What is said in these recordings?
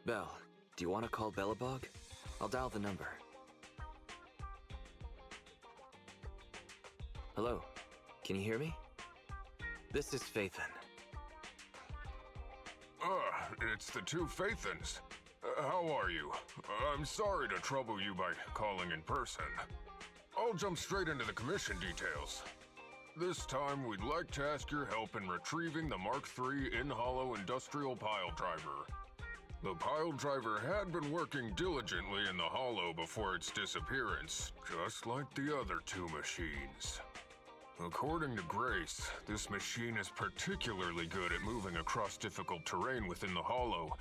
Belle, do you want to call Bellabog? I'll dial the number. Hello, can you hear me? This is Phaethon. It's the two Phaethons. How are you? I'm sorry to trouble you by calling in person. I'll jump straight into the commission details. This time, we'd like to ask your help in retrieving the Mark III in-hollow industrial pile driver. The pile driver had been working diligently in the hollow before its disappearance, just like the other two machines. According to Grace, this machine is particularly good at moving across difficult terrain within the hollow,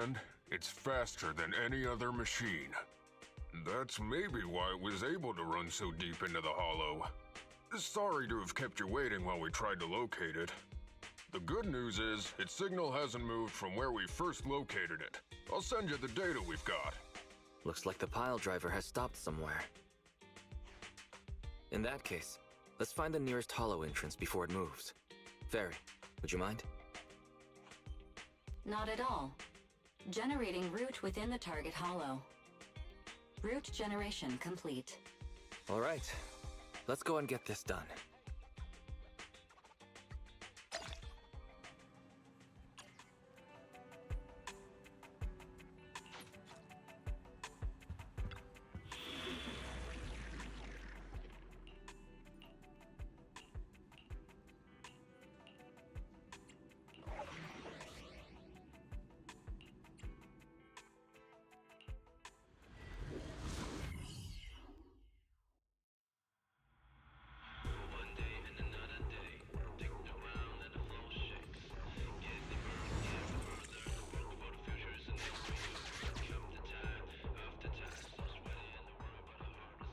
and it's faster than any other machine. That's maybe why it was able to run so deep into the hollow. Sorry to have kept you waiting while we tried to locate it. The good news is, its signal hasn't moved from where we first located it. I'll send you the data we've got. Looks like the pile driver has stopped somewhere. In that case, let's find the nearest hollow entrance before it moves. Fairy, would you mind? Not at all. Generating route within the target hollow. Route generation complete. All right, let's go and get this done.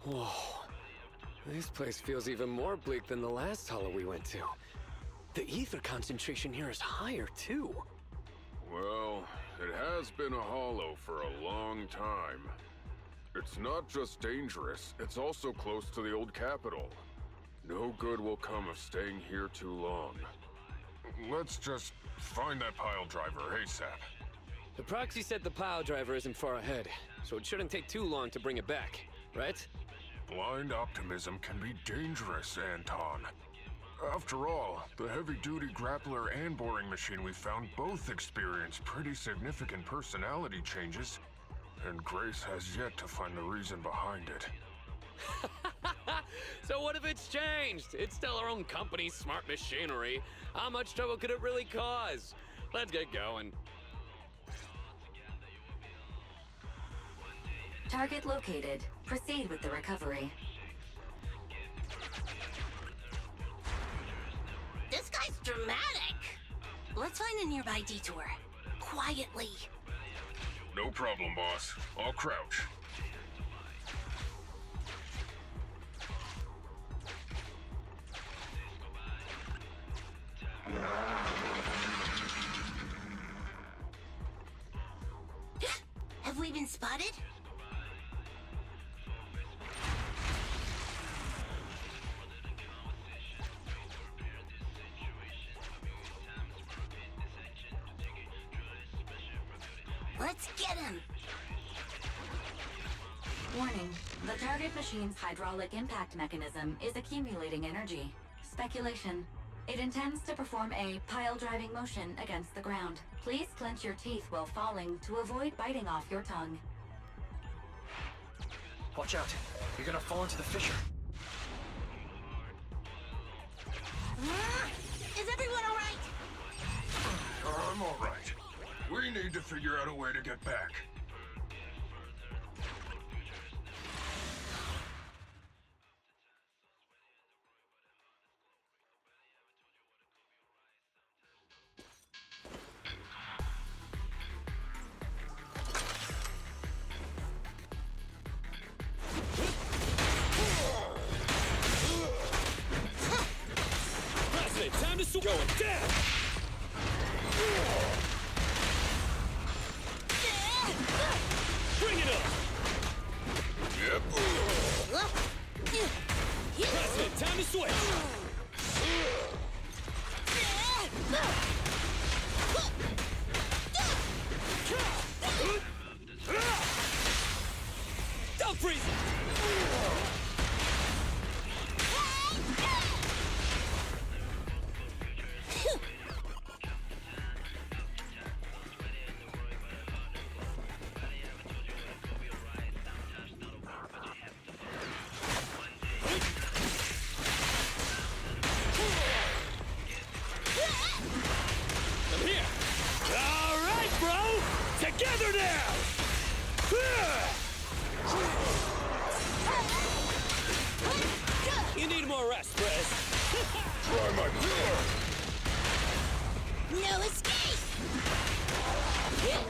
Whoa. This place feels even more bleak than the last hollow we went to. The ether concentration here is higher, too. Well, it has been a hollow for a long time. It's not just dangerous, it's also close to the old capital. No good will come of staying here too long. Let's just find that pile driver ASAP. The proxy said the pile driver isn't far ahead, so it shouldn't take too long to bring it back, right? Blind optimism can be dangerous, Anton. After all, the heavy-duty grappler and boring machine we found both experienced pretty significant personality changes, and Grace has yet to find the reason behind it. So what if it's changed? It's still our own company's smart machinery. How much trouble could it really cause? Let's get going. Target located. Proceed with the recovery. This guy's dramatic. Let's find a nearby detour. Quietly. No problem, boss. I'll crouch. Have we been spotted? Let's get him! Warning. The target machine's hydraulic impact mechanism is accumulating energy. Speculation. It intends to perform a pile-driving motion against the ground. Please clench your teeth while falling to avoid biting off your tongue. Watch out, you're gonna fall into the fissure. Is everyone alright? I'm all right. We need to figure out a way to get back. President, time to going down! Bring it up! Yep. President, time to switch! Don't freeze! I'm here! Alright, bro! Together now! You need more rest, Prez. Try my pillar! No escape! Hey!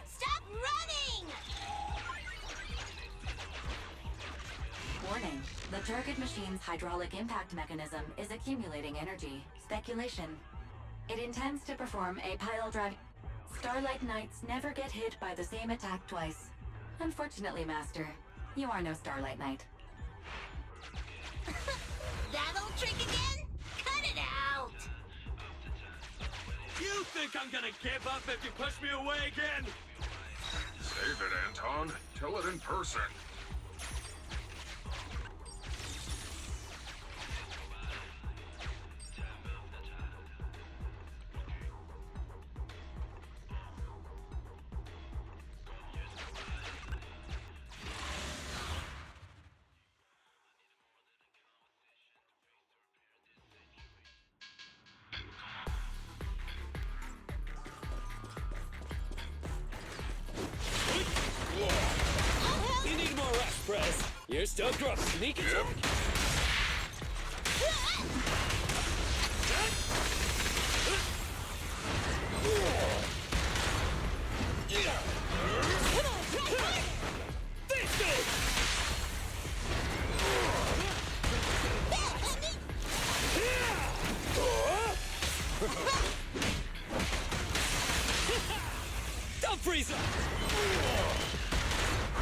Stop running! Warning. The target machine's hydraulic impact mechanism is accumulating energy. Speculation. It intends to perform a pile drive. Starlight Knights never get hit by the same attack twice. Unfortunately, Master, you are no Starlight Knight. That old trick again? Cut it out! You think I'm gonna give up if you push me away again? Save it, Anton. Tell it in person. You need more rest, Prez. You're still growing. Sneak attack. This thing! Don't freeze him!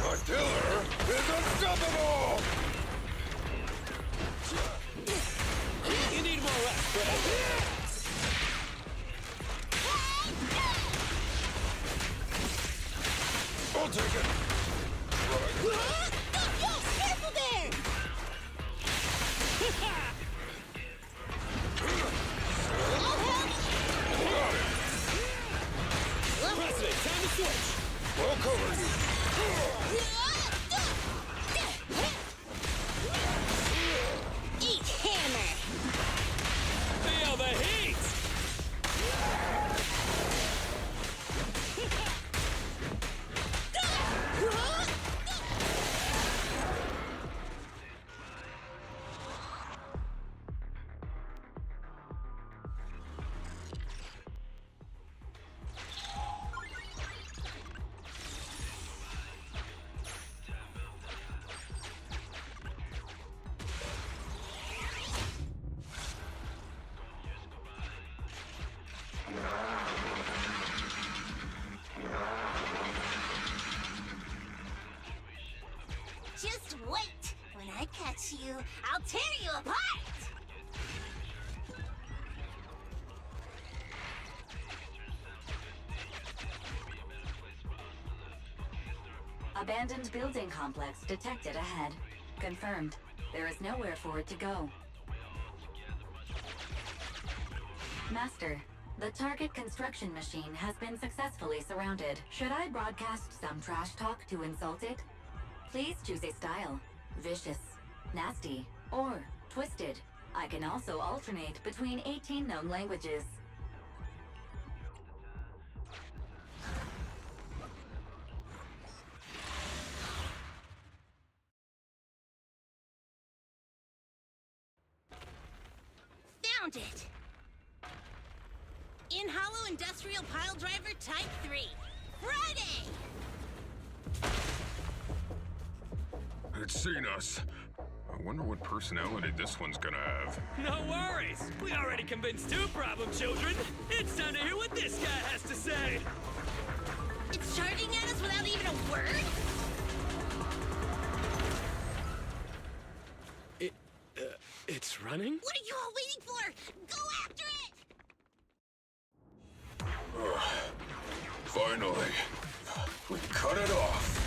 My pillar is unstoppable! You need more rest, Prez. I'll take it. Yo, careful there! President, time to switch! I'll cover you. Eat hammer! Feel the heat! Just wait! When I catch you, I'll tear you apart! Abandoned building complex detected ahead. Confirmed. There is nowhere for it to go. Master, the target construction machine has been successfully surrounded. Should I broadcast some trash talk to insult it? Please choose a style. Vicious, nasty, or twisted. I can also alternate between 18 known languages. Found it! In-hollow industrial pile driver type 3. Friday! it's seen us. I wonder what personality this one's gonna have. No worries. We already convinced two problem children. It's time to hear what this guy has to say. It's charging at us without even a word? It's running? What are you all waiting for? Go after it! Finally, we cut it off.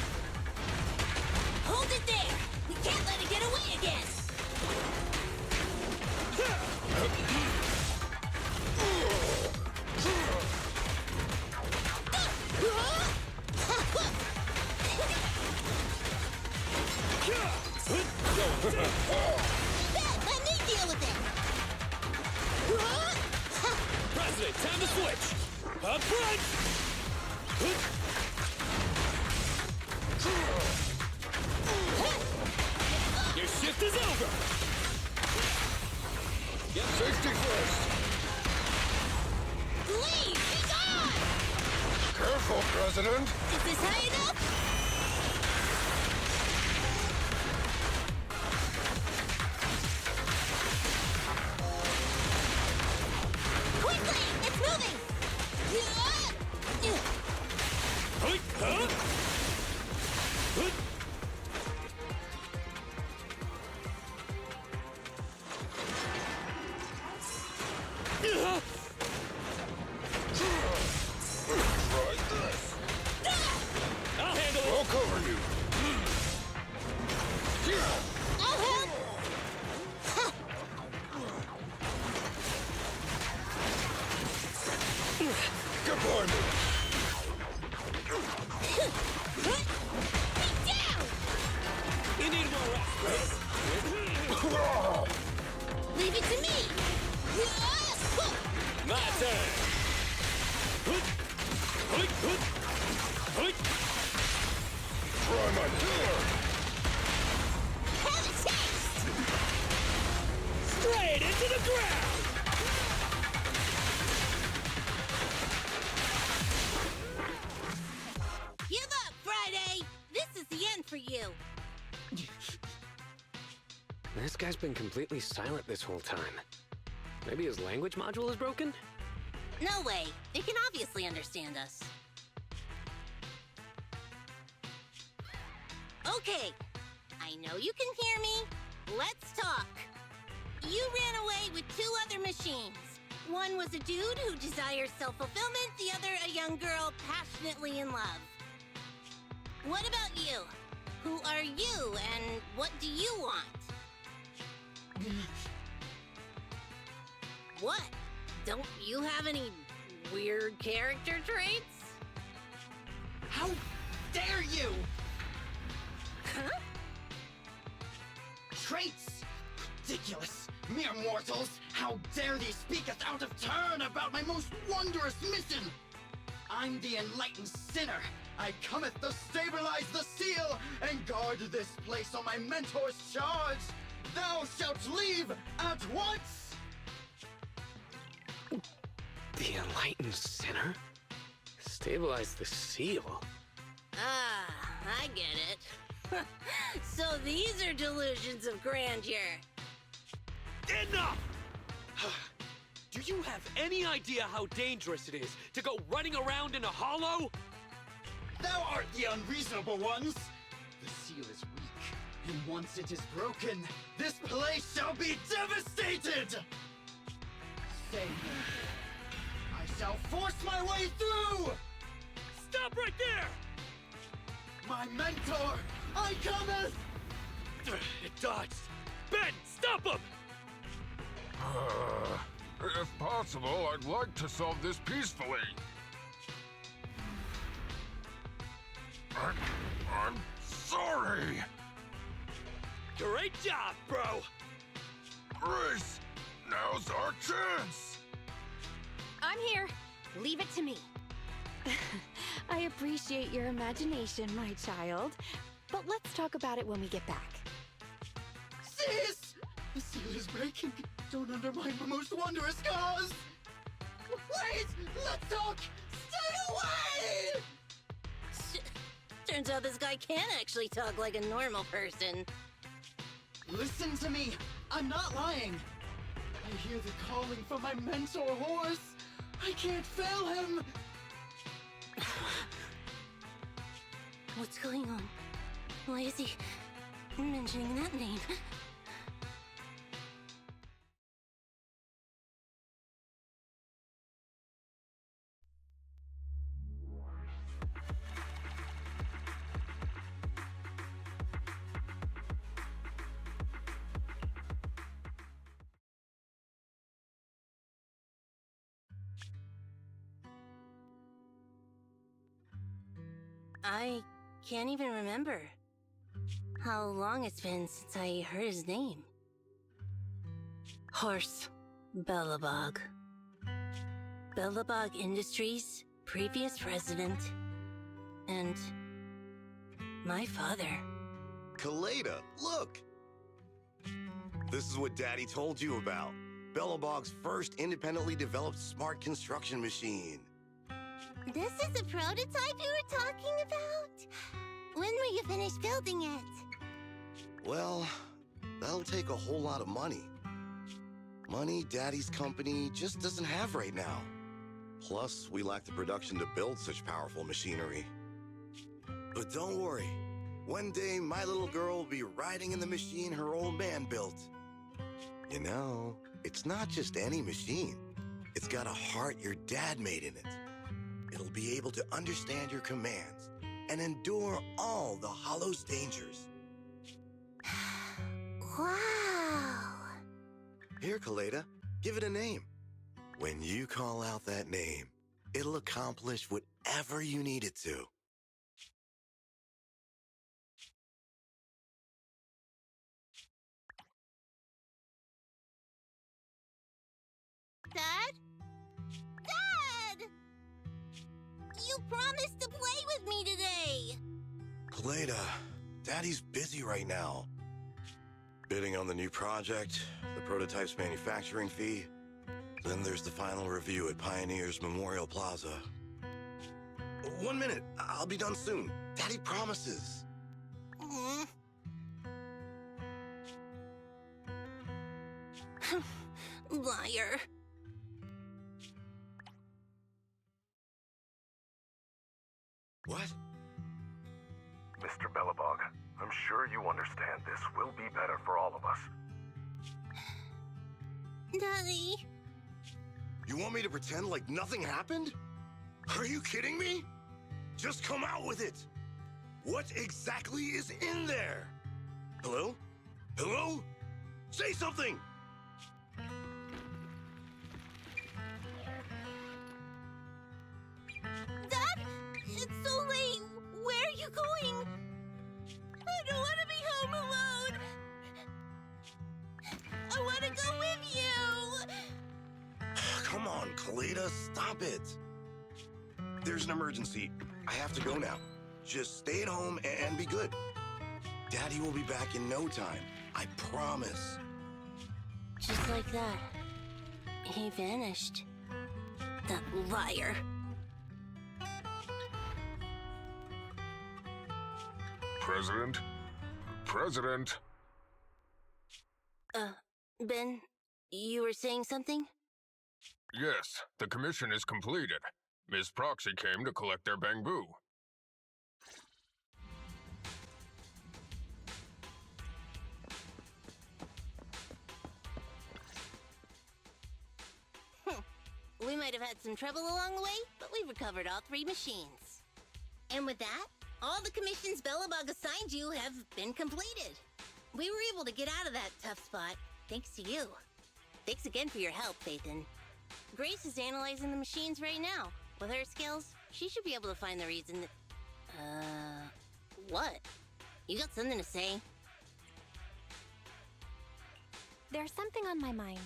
Hold it there! We can't let it get away again! Let me deal with it! President, time to switch. Up front! Your shift is over! Safety first. Leave! Be gone! Careful, President. Is this high enough? Quickly! It's moving! Huh? Huh? Try this. I'll handle it. I'll cover you. I'll help! Get behind me. Be down! You need more rest, Grace. Leave it to me! My turn. Try my pillar. Have a taste! Straight into the ground. Give up, Friday! This is the end for you! This guy's been completely silent this whole time. Maybe his language module is broken? No way. They can obviously understand us. Okay. I know you can hear me. Let's talk. You ran away with two other machines. One was a dude who desires self-fulfillment, the other a young girl passionately in love. What about you? Who are you, and what do you want? What? Don't you have any weird character traits? How dare you! Huh? Traits? Ridiculous! Mere mortals! How dare thee speaketh out of turn about my most wondrous mission! I'm the enlightened sinner. I cometh to stabilize the seal and guard this place on my mentor's charge. Thou shalt leave at once! The enlightened sinner? Stabilize the seal? Ah, I get it. So these are delusions of grandeur. Enough! Do you have any idea how dangerous it is to go running around in a hollow? Thou art the unreasonable ones! The seal is weak, and once it is broken, this place shall be devastated! Say no more. I shall force my way through! Stop right there! My mentor, I cometh! It dodged. Ben, stop him! If possible, I'd like to solve this peacefully. I'm sorry. Great job, bro! Grace, now's our chance. I'm here. Leave it to me. I appreciate your imagination, my child. But let's talk about it when we get back. Sis! The seal is breaking. Don't undermine my most wondrous cause! Wait! Let's talk! Stay away! Turns out this guy can actually talk like a normal person. Listen to me! I'm not lying! I hear the calling from my mentor horse! I can't fail him! What's going on? Why is he mentioning that name? I can't even remember how long it's been since I heard his name. Horse Belobog. Belobog Industries, previous president, and my father. Kaleda, look! This is what Daddy told you about. Belobog's first independently developed smart construction machine. This is the prototype you were talking about? When will you finish building it? Well, that'll take a whole lot of money. Money Daddy's company just doesn't have right now. Plus, we lack the production to build such powerful machinery. But don't worry. One day, my little girl will be riding in the machine her old man built. You know, it's not just any machine. It's got a heart your dad made in it. It'll be able to understand your commands and endure all the Hollow's dangers. Wow! Here, Kaleda, give it a name. When you call out that name, it'll accomplish whatever you need it to. Dad? Dad! You promised to play with me today! Kaleda, Daddy's busy right now. Bidding on the new project, the prototype's manufacturing fee. Then there's the final review at Pioneer's Memorial Plaza. 1 minute, I'll be done soon. Daddy promises. Liar. What? Mr. Belobog, I'm sure you understand this will be better for all of us. Daddy. You want me to pretend like nothing happened? Are you kidding me? Just come out with it. What exactly is in there? Hello? Hello? Say something! Dad? It's so late. Where are you going? I don't want to be home alone. I want to go with you. Come on, Kaleda, stop it. There's an emergency. I have to go now. Just stay at home and be good. Daddy will be back in no time. I promise. Just like that, he vanished. That liar. President? President? Ben, you were saying something? Yes, the commission is completed. Ms. Proxy came to collect their bamboo. We might have had some trouble along the way, but we've recovered all 3 machines. And with that, all the commissions Belobog assigned you have been completed. We were able to get out of that tough spot, thanks to you. Thanks again for your help, Phaethon. Grace is analyzing the machines right now. With her skills, she should be able to find the reason that... what? You got something to say? There's something on my mind.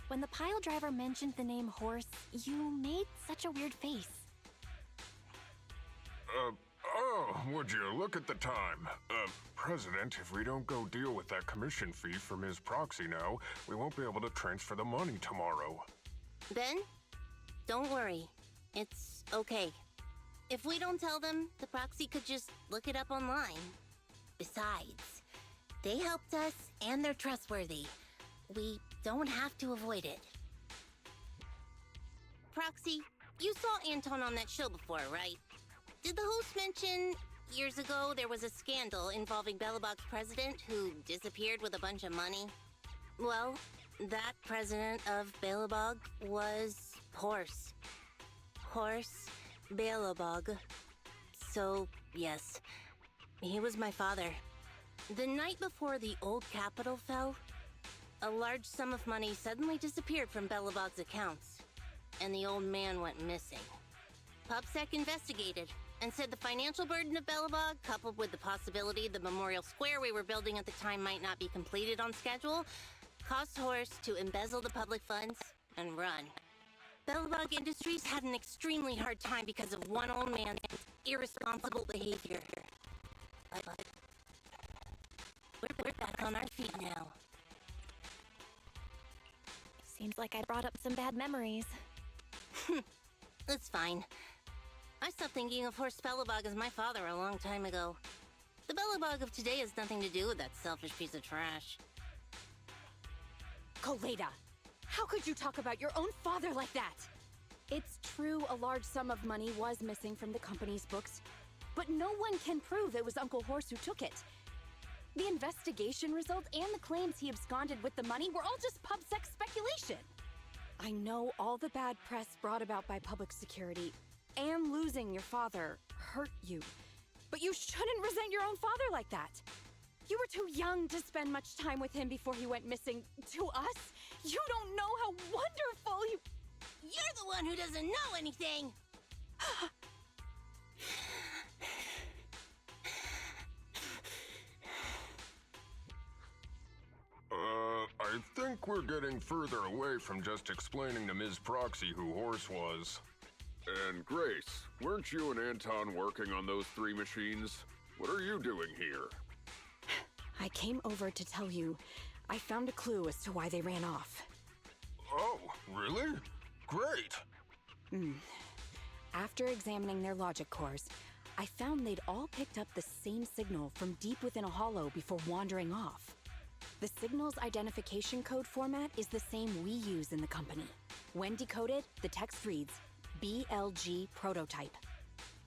When the pile driver mentioned the name Horse, you made such a weird face. Would you look at the time? President, if we don't go deal with that commission fee for Ms. Proxy now, we won't be able to transfer the money tomorrow. Ben, don't worry. It's okay. If we don't tell them, the proxy could just look it up online. Besides, they helped us and they're trustworthy. We don't have to avoid it. Proxy, you saw Anton on that show before, right? Did the host mention years ago there was a scandal involving Belobog's president who disappeared with a bunch of money? Well, that president of Belobog was Horse. Horse Belobog. So, yes, he was my father. The night before the old capital fell, a large sum of money suddenly disappeared from Belobog's accounts, and the old man went missing. PubSec investigated and said the financial burden of Belobog, coupled with the possibility the memorial square we were building at the time might not be completed on schedule, caused Horse to embezzle the public funds and run. Belobog Industries had an extremely hard time because of one old man's irresponsible behavior. But we're back on our feet now. Seems like I brought up some bad memories. It's fine. I stopped thinking of Horst Belobog as my father a long time ago. The Belobog of today has nothing to do with that selfish piece of trash. Koleda, how could you talk about your own father like that? It's true a large sum of money was missing from the company's books, but no one can prove it was Uncle Horse who took it. The investigation result and the claims he absconded with the money were all just PubSec speculation. I know all the bad press brought about by public security and losing your father hurt you, but you shouldn't resent your own father like that. You were too young to spend much time with him before he went missing. To us, you don't know how wonderful he... You're the one who doesn't know anything! I think we're getting further away from just explaining to Ms. Proxy who Horse was. And Grace, weren't you and Anton working on those 3 machines? What are you doing here? I came over to tell you I found a clue as to why they ran off. Oh, really? Great! After examining their logic cores, I found they'd all picked up the same signal from deep within a hollow before wandering off. The signal's identification code format is the same we use in the company. When decoded, the text reads, BLG prototype.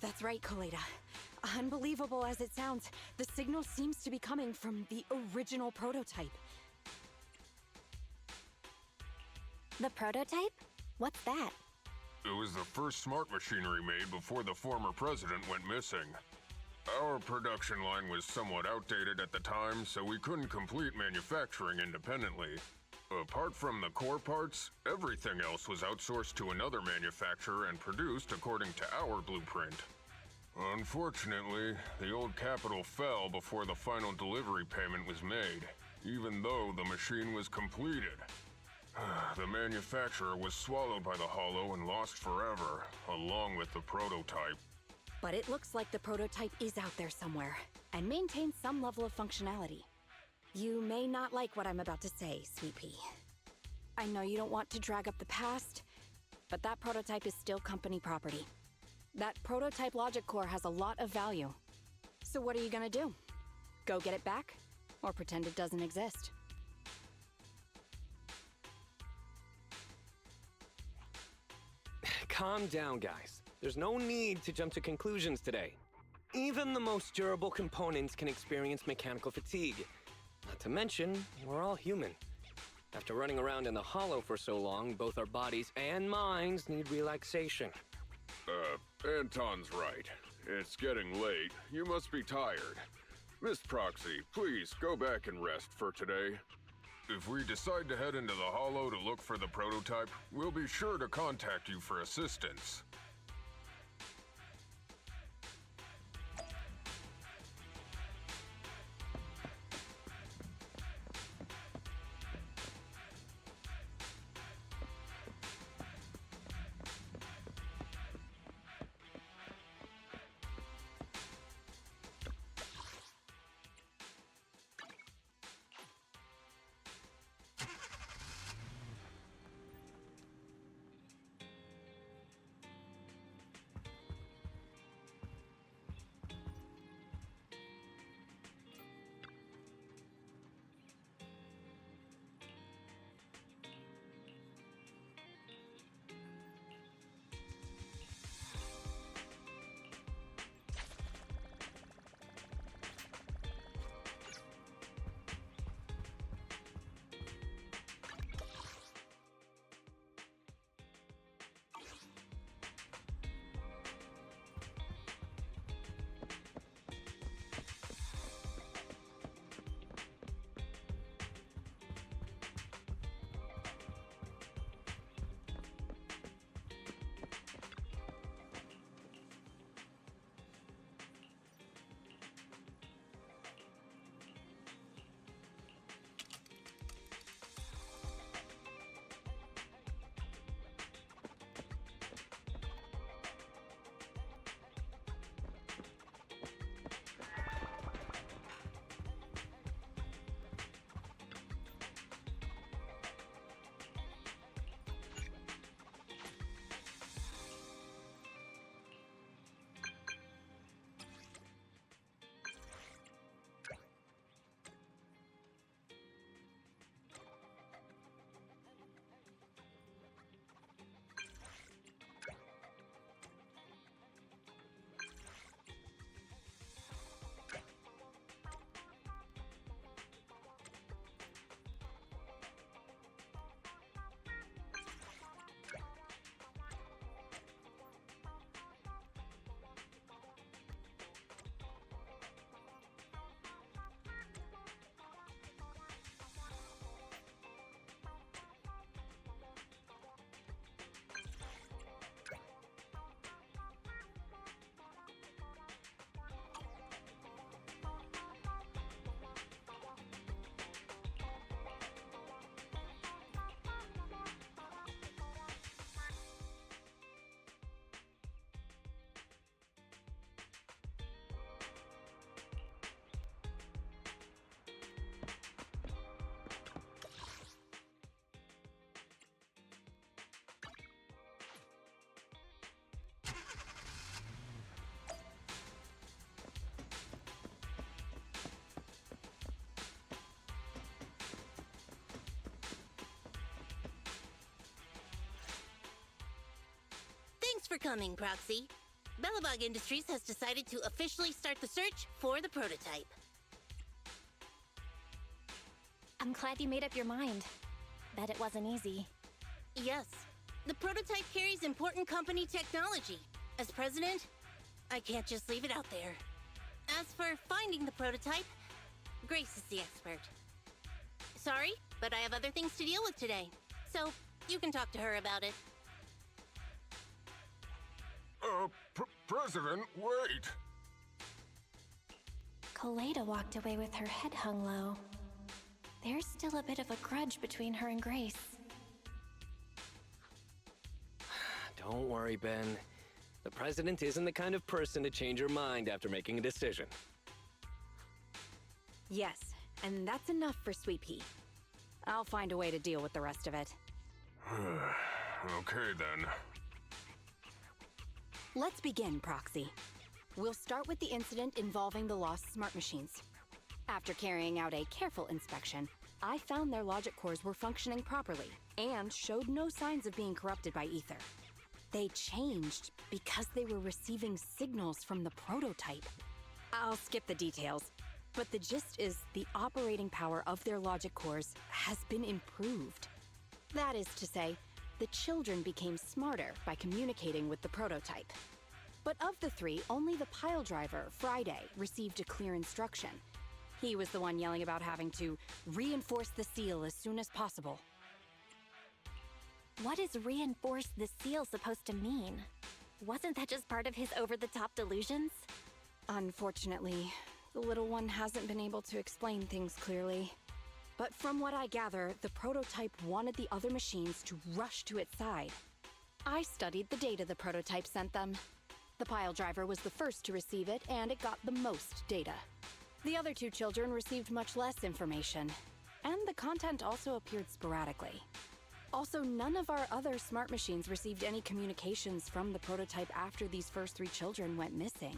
That's right, Koleda. Unbelievable as it sounds, the signal seems to be coming from the original prototype. The prototype? What's that? It was the first smart machinery made before the former president went missing. Our production line was somewhat outdated at the time, so we couldn't complete manufacturing independently. Apart from the core parts, everything else was outsourced to another manufacturer and produced according to our blueprint. Unfortunately, the old capital fell before the final delivery payment was made, even though the machine was completed. The manufacturer was swallowed by the hollow and lost forever, along with the prototype. But it looks like the prototype is out there somewhere, and maintains some level of functionality. You may not like what I'm about to say, Sweet Pea. I know you don't want to drag up the past, but that prototype is still company property. That prototype logic core has a lot of value. So what are you gonna do? Go get it back? Or pretend it doesn't exist? Calm down, guys. There's no need to jump to conclusions today. Even the most durable components can experience mechanical fatigue. Not to mention, we're all human. After running around in the hollow for so long, both our bodies and minds need relaxation. Anton's right. It's getting late. You must be tired. Miss Proxy, please go back and rest for today. If we decide to head into the hollow to look for the prototype, we'll be sure to contact you for assistance. for coming, Proxy. Bellabog Industries has decided to officially start the search for the prototype. I'm glad you made up your mind. Bet it wasn't easy. Yes. The prototype carries important company technology. As president, I can't just leave it out there. As for finding the prototype, Grace is the expert. Sorry, but I have other things to deal with today. So, you can talk to her about it. President, wait! Kaleda walked away with her head hung low. There's still a bit of a grudge between her and Grace. Don't worry, Ben. The president isn't the kind of person to change her mind after making a decision. Yes, and that's enough for Sweet Pea. I'll find a way to deal with the rest of it. Okay, then. Let's begin, Proxy. We'll start with the incident involving the lost smart machines. After carrying out a careful inspection, I found their logic cores were functioning properly and showed no signs of being corrupted by ether. They changed because they were receiving signals from the prototype. I'll skip the details, but the gist is the operating power of their logic cores has been improved. That is to say, the children became smarter by communicating with the prototype. But of the three, only the pile driver, Friday, received a clear instruction. He was the one yelling about having to reinforce the seal as soon as possible. What is reinforce the seal supposed to mean? Wasn't that just part of his over-the-top delusions? Unfortunately, the little one hasn't been able to explain things clearly. But from what I gather, the prototype wanted the other machines to rush to its side. I studied the data the prototype sent them. The pile driver was the first to receive it, and it got the most data. The other two children received much less information, and the content also appeared sporadically. Also, none of our other smart machines received any communications from the prototype after these first three children went missing.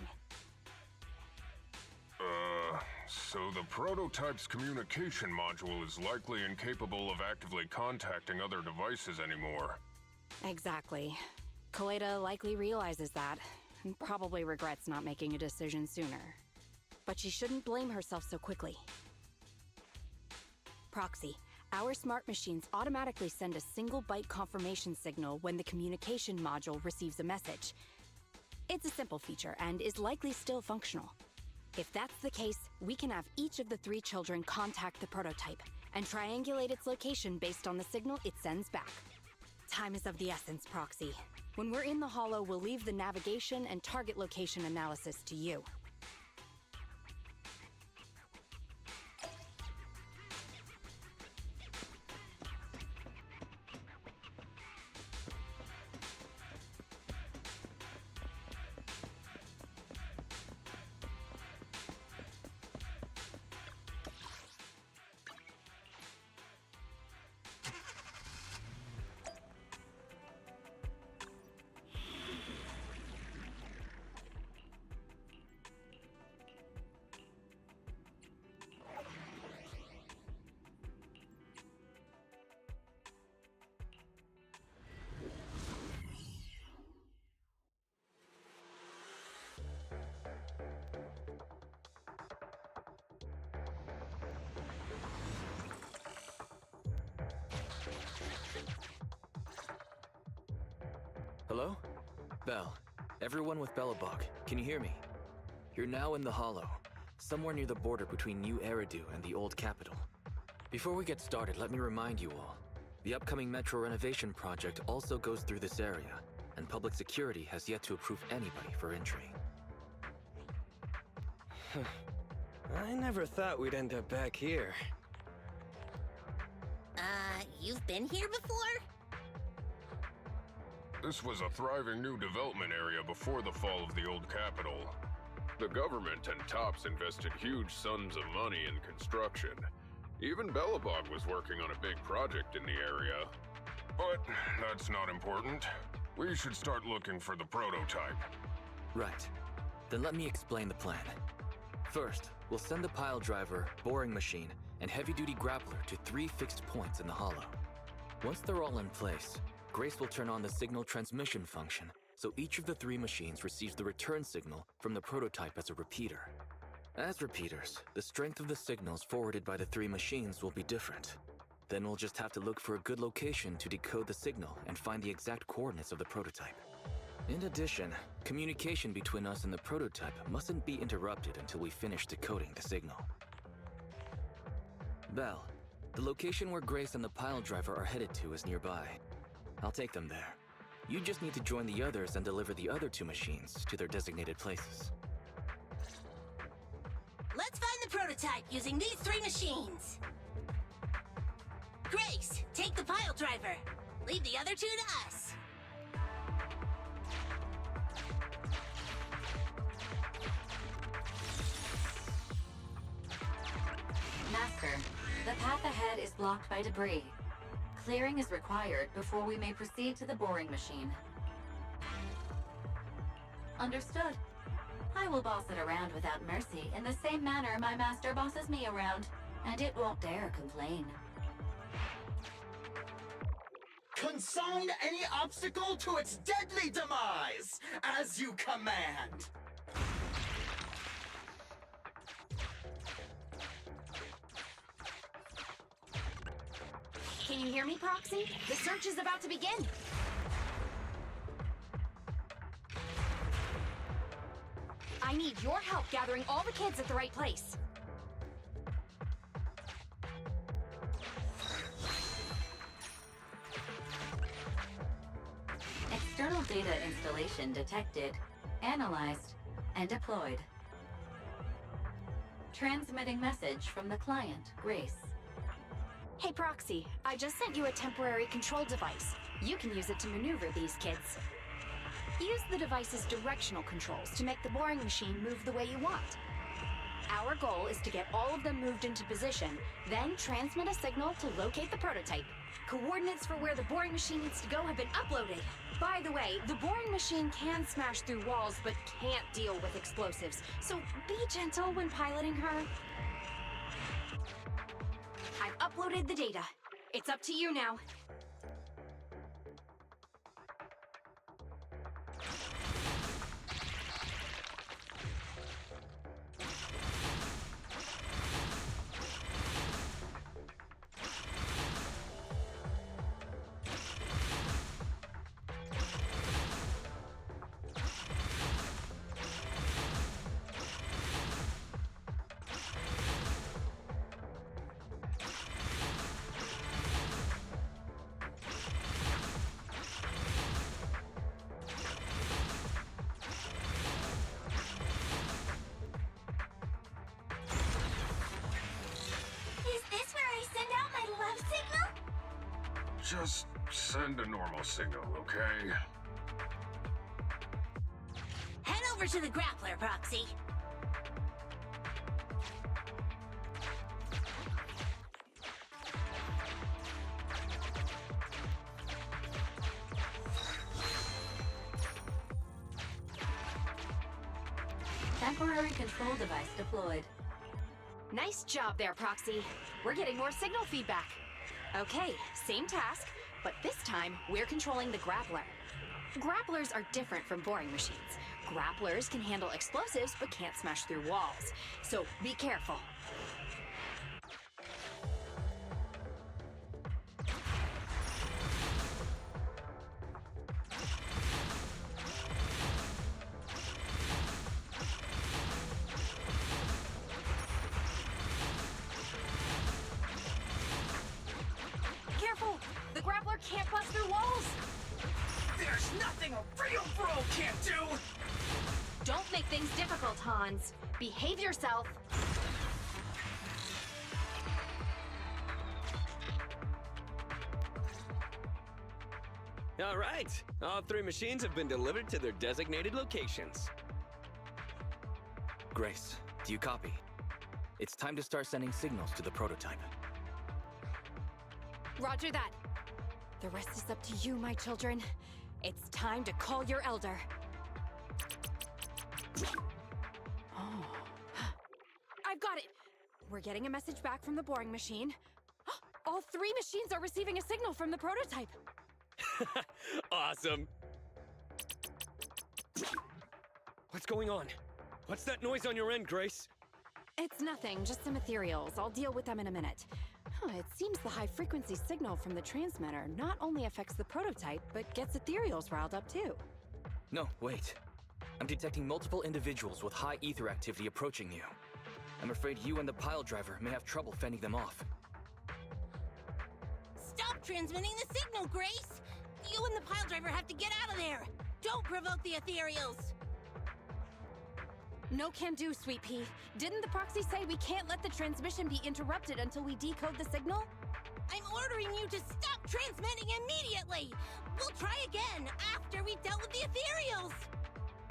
So the prototype's communication module is likely incapable of actively contacting other devices anymore. Exactly. Kaleda likely realizes that, and probably regrets not making a decision sooner. But she shouldn't blame herself so quickly. Proxy, our smart machines automatically send a single byte confirmation signal when the communication module receives a message. It's a simple feature and is likely still functional. If that's the case, we can have each of the three children contact the prototype and triangulate its location based on the signal it sends back. Time is of the essence, Proxy. When we're in the Hollow, we'll leave the navigation and target location analysis to you. Hello? Bell. Everyone with Bellabog, can you hear me? You're now in the Hollow, somewhere near the border between New Eridu and the Old Capital. Before we get started, let me remind you all, the upcoming metro renovation project also goes through this area, and public security has yet to approve anybody for entry. I never thought we'd end up back here. You've been here before? This was a thriving new development area before the fall of the Old Capital. The government and TOPS invested huge sums of money in construction. Even Bellabog was working on a big project in the area. But that's not important. We should start looking for the prototype. Right. Then let me explain the plan. First, we'll send the pile driver, boring machine, and heavy-duty grappler to 3 fixed points in the Hollow. Once they're all in place, Grace will turn on the signal transmission function so each of the 3 machines receives the return signal from the prototype as a repeater. As repeaters, the strength of the signals forwarded by the 3 machines will be different. Then we'll just have to look for a good location to decode the signal and find the exact coordinates of the prototype. In addition, communication between us and the prototype mustn't be interrupted until we finish decoding the signal. Belle, the location where Grace and the pile driver are headed to is nearby. I'll take them there. You just need to join the others and deliver the other 2 machines to their designated places. Let's find the prototype using these 3 machines. Grace, take the pile driver. Leave the other 2 to us. Master, the path ahead is blocked by debris. Clearing is required before we may proceed to the boring machine. Understood. I will boss it around without mercy in the same manner my master bosses me around, and it won't dare complain. Consign any obstacle to its deadly demise, as you command. Can you hear me, Proxy? The search is about to begin. I need your help gathering all the kids at the right place. External data installation detected, analyzed, and deployed. Transmitting message from the client, Grace. Hey, Proxy, I just sent you a temporary control device. You can use it to maneuver these kids. Use the device's directional controls to make the boring machine move the way you want. Our goal is to get all of them moved into position, then transmit a signal to locate the prototype. Coordinates for where the boring machine needs to go have been uploaded. By the way, the boring machine can smash through walls, but can't deal with explosives, so be gentle when piloting her. I've uploaded the data. It's up to you now. Just send a normal signal, okay? Head over to the grappler, Proxy. Temporary control device deployed. Nice job there, Proxy. We're getting more signal feedback. Okay, same task, but this time we're controlling the grappler. Grapplers are different from boring machines. Grapplers can handle explosives but can't smash through walls. So be careful. Careful! The grappler can't bust through walls! There's nothing a real bro can't do! Don't make things difficult, Hans. Behave yourself. All right. All 3 machines have been delivered to their designated locations. Grace, do you copy? It's time to start sending signals to the prototype. Roger that. The rest is up to you, my children. It's time to call your elder. Oh. I've got it! We're getting a message back from the boring machine. All 3 machines are receiving a signal from the prototype. Awesome. What's going on? What's that noise on your end, Grace? It's nothing, just some ethereals. I'll deal with them in a minute. It seems the high-frequency signal from the transmitter not only affects the prototype, but gets ethereals riled up too. No, wait. I'm detecting multiple individuals with high ether activity approaching you. I'm afraid you and the pile driver may have trouble fending them off. Stop transmitting the signal, Grace! You and the pile driver have to get out of there! Don't provoke the ethereals! No can do, Sweet Pea. Didn't the proxy say we can't let the transmission be interrupted until we decode the signal? I'm ordering you to stop transmitting immediately! We'll try again after we've dealt with the ethereals!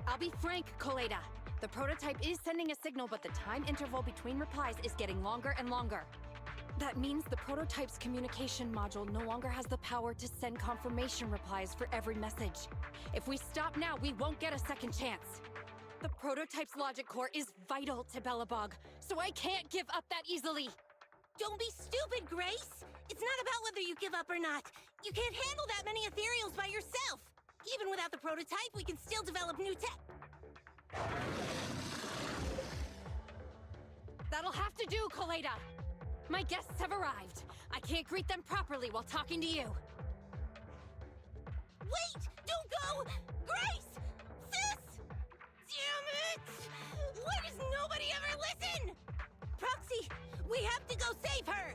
I'll be frank, Koleda. The prototype is sending a signal, but the time interval between replies is getting longer and longer. That means the prototype's communication module no longer has the power to send confirmation replies for every message. If we stop now, we won't get a second chance. The prototype's logic core is vital to Belobog, so I can't give up that easily. Don't be stupid, Grace! It's not about whether you give up or not. You can't handle that many ethereals by yourself. Even without the prototype, we can still develop new tech. That'll have to do, Koleda. My guests have arrived. I can't greet them properly while talking to you. Wait! Don't go! Grace! Sis! Damn it! Why does nobody ever listen? Proxy, we have to go save her!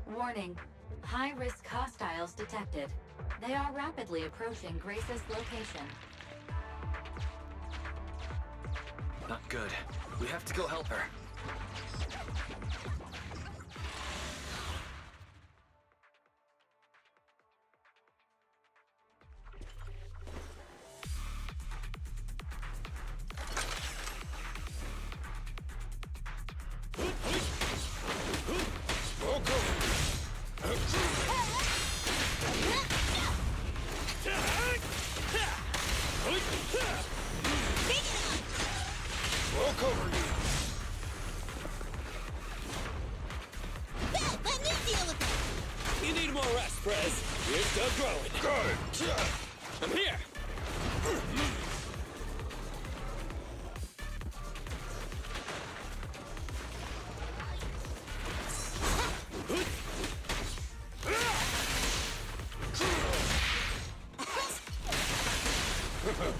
Warning. High-risk hostiles detected. They are rapidly approaching Grace's location. Not good. We have to go help her.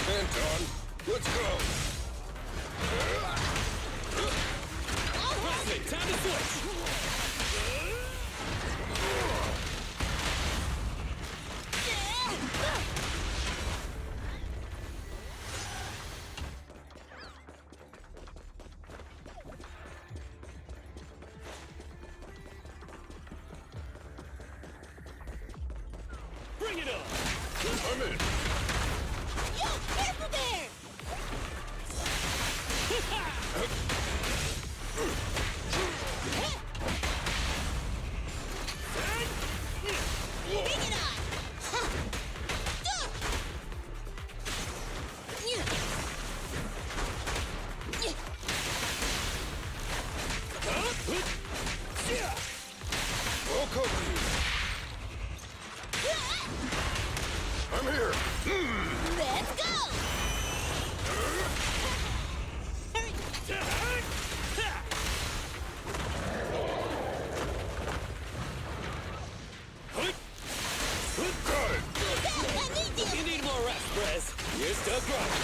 Anton, let's go! Perfect, time to switch! Bring it on! I'm in! Yo, careful there! Bring it on! I'll cover you! I'm here! Let's go! Got it! You need more rest, Prez. You're still growing.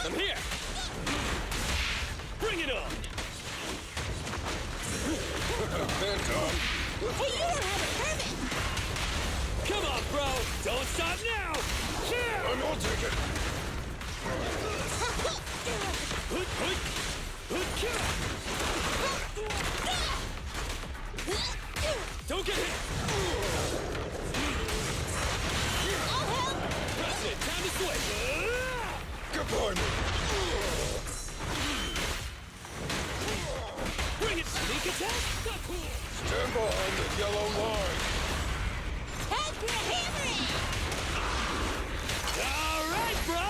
I'm here! Bring it on! Anton, Hey, you don't have a permit! Come on, bro! Don't stop now! I'll take it! Don't get hit! I'll help! President, time to switch! Goodbye, me! Bring it! Sneak attack? Stand behind the yellow line! Time for a hammering! All right, bro!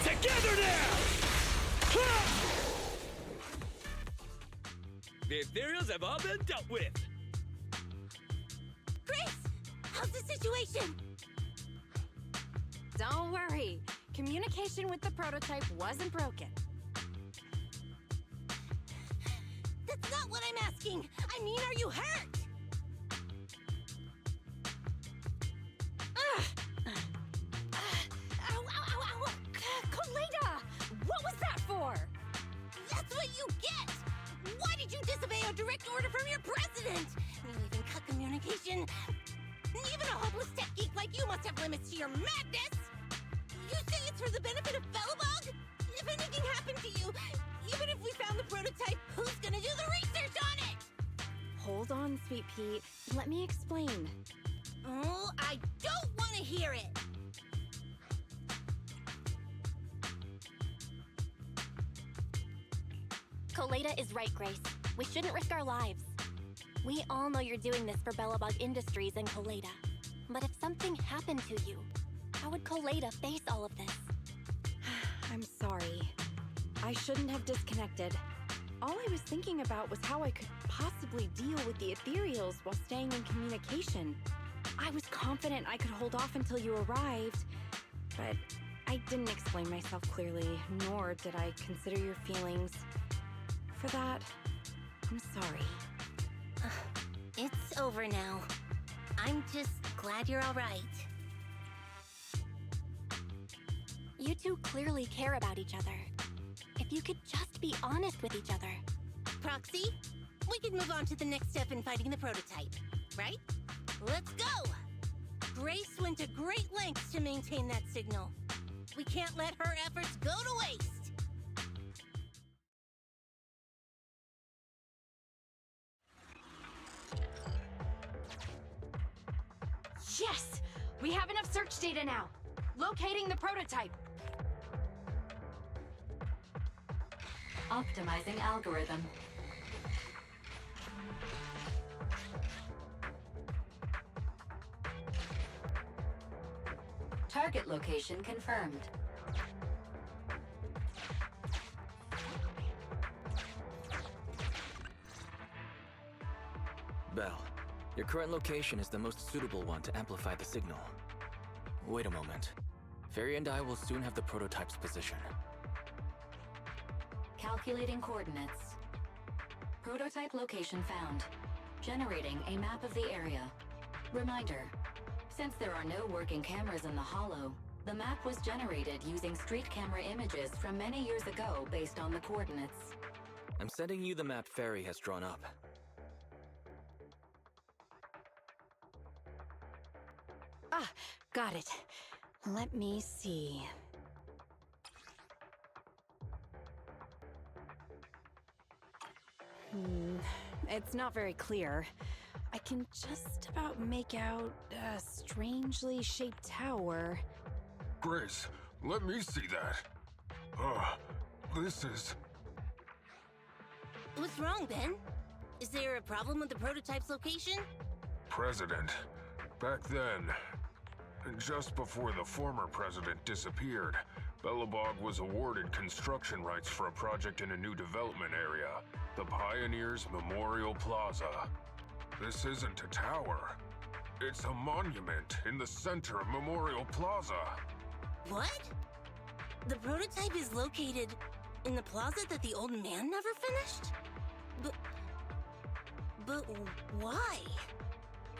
Together now! The ethereals have all been dealt with. situation? Don't worry. Communication with the prototype wasn't broken. That's not what I'm asking. I mean, are you hurt? Ow, ow, ow, ow! Koleda! What was that for? That's what you get! Why did you disobey a direct order from your president? You even cut communication. Even a hopeless tech geek like you must have limits to your madness! You say it's for the benefit of Belobog? If anything happened to you, even if we found the prototype, who's gonna do the research on it? Hold on, Sweet Pea. Let me explain. Oh, I don't want to hear it! Koleda is right, Grace. We shouldn't risk our lives. We all know you're doing this for Belobog Industries and Koleda. But if something happened to you, how would Koleda face all of this? I'm sorry. I shouldn't have disconnected. All I was thinking about was how I could possibly deal with the ethereals while staying in communication. I was confident I could hold off until you arrived, but I didn't explain myself clearly, nor did I consider your feelings. For that, I'm sorry. It's over now. I'm just glad you're all right. You two clearly care about each other. If you could just be honest with each other. Proxy, we could move on to the next step in fighting the prototype, right? Let's go! Grace went to great lengths to maintain that signal. We can't let her efforts go to waste. Yes! We have enough search data now. Locating the prototype. Optimizing algorithm. Target location confirmed. Belle, your current location is the most suitable one to amplify the signal. Wait a moment. Fairy and I will soon have the prototype's position. Calculating coordinates. Prototype location found. Generating a map of the area. Reminder, since there are no working cameras in the Hollow, the map was generated using street camera images from many years ago based on the coordinates. I'm sending you the map Fairy has drawn up. Ah, got it. Let me see. It's not very clear. I can just about make out a strangely shaped tower. Grace, let me see that. This is... What's wrong, Ben? Is there a problem with the prototype's location? President. Back then, just before the former president disappeared, Belobog was awarded construction rights for a project in a new development area, the Pioneers Memorial Plaza. This isn't a tower. It's a monument in the center of Memorial Plaza. What? The prototype is located in the plaza that the old man never finished? But why?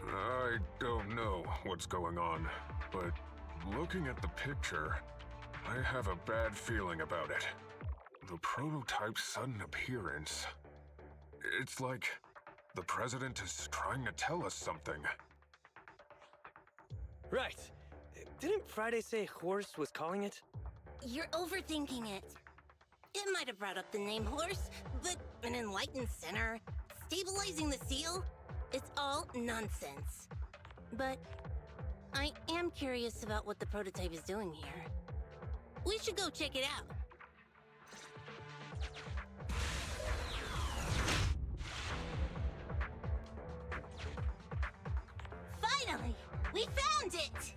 I don't know what's going on, but looking at the picture, I have a bad feeling about it. The prototype's sudden appearance. It's like the president is trying to tell us something. Right. Didn't Friday say Horse was calling it? You're overthinking it. It might have brought up the name Horse, but an enlightened center, stabilizing the seal, it's all nonsense. But I am curious about what the prototype is doing here. We should go check it out. Finally! We found it!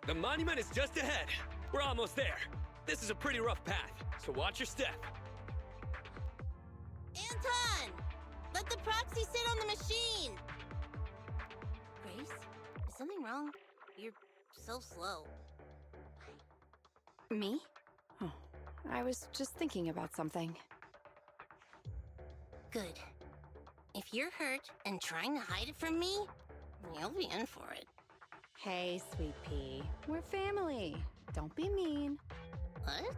The monument is just ahead. We're almost there. This is a pretty rough path, so watch your step. Anton! Let the proxy sit on the machine! Grace? Is something wrong? You're so slow. Me? Oh, I was just thinking about something. Good. If you're hurt and trying to hide it from me, you'll be in for it. Hey, Sweet Pea. We're family. Don't be mean. What?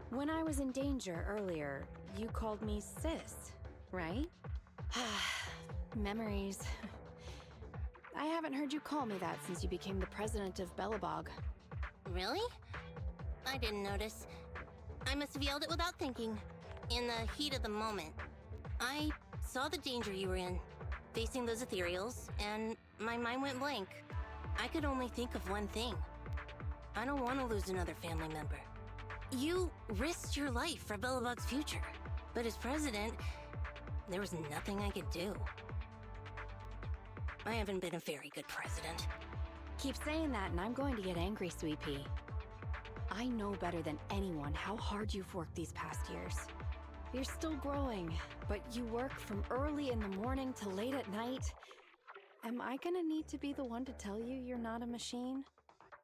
When I was in danger earlier, you called me sis, right? Memories. I haven't heard you call me that since you became the president of Belobog. Really? I didn't notice. I must have yelled it without thinking. In the heat of the moment. I saw the danger you were in, facing those ethereals, and my mind went blank. I could only think of one thing. I don't want to lose another family member. You risked your life for Belobog's future, but as president, there was nothing I could do. I haven't been a very good president. Keep saying that and I'm going to get angry, Sweet Pea. I know better than anyone how hard you've worked these past years. You're still growing, but you work from early in the morning to late at night. Am I gonna need to be the one to tell you you're not a machine?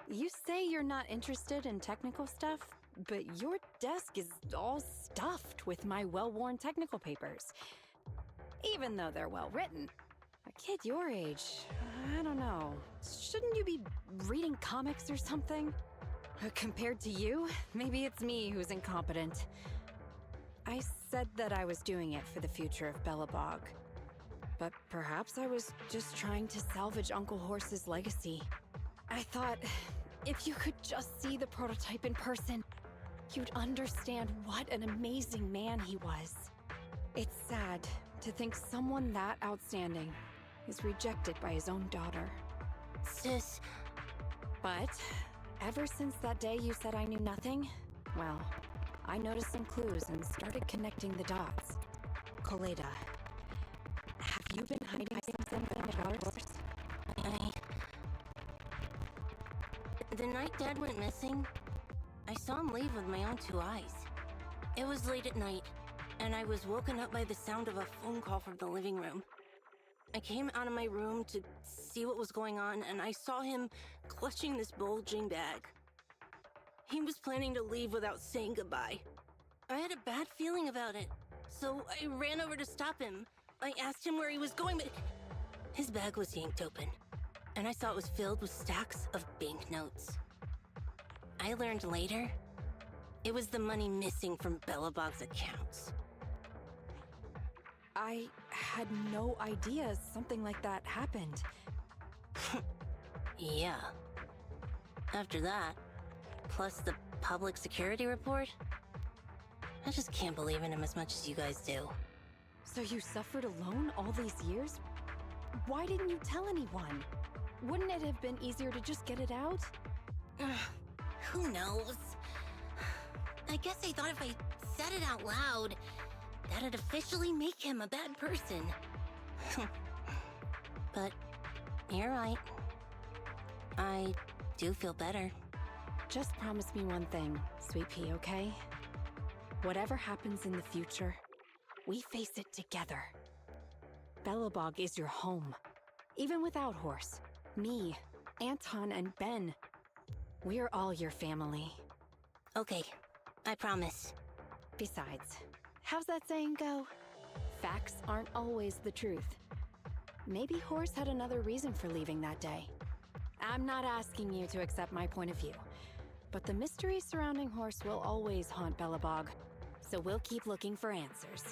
You say you're not interested in technical stuff, but your desk is all stuffed with my well-worn technical papers. Even though they're well-written. A kid your age, I don't know. Shouldn't you be reading comics or something? Compared to you, maybe it's me who's incompetent. I said that I was doing it for the future of Belobog. But perhaps I was just trying to salvage Uncle Horse's legacy. I thought, if you could just see the prototype in person, you'd understand what an amazing man he was. It's sad to think someone that outstanding is rejected by his own daughter. Sis. But ever since that day you said I knew nothing, well, I noticed some clues and started connecting the dots. Koleda, have you been hiding something about Horse? The night Dad went missing, I saw him leave with my own two eyes. It was late at night, and I was woken up by the sound of a phone call from the living room. I came out of my room to see what was going on, and I saw him clutching this bulging bag. He was planning to leave without saying goodbye. I had a bad feeling about it, so I ran over to stop him. I asked him where he was going, but his bag was yanked open, and I saw it was filled with stacks of banknotes. I learned later, it was the money missing from Belobog's accounts. I had no idea something like that happened. Yeah. After that, plus the public security report, I just can't believe in him as much as you guys do. So you suffered alone all these years? Why didn't you tell anyone? Wouldn't it have been easier to just get it out? Who knows? I guess I thought if I said it out loud, that'd officially make him a bad person. But you're right. I do feel better. Just promise me one thing, Sweet Pea, okay? Whatever happens in the future, we face it together. Belobog is your home. Even without Horse, me, Anton, and Ben, we're all your family. Okay, I promise. Besides, how's that saying go? Facts aren't always the truth. Maybe Horse had another reason for leaving that day. I'm not asking you to accept my point of view, but the mystery surrounding Horse will always haunt Belobog, so we'll keep looking for answers.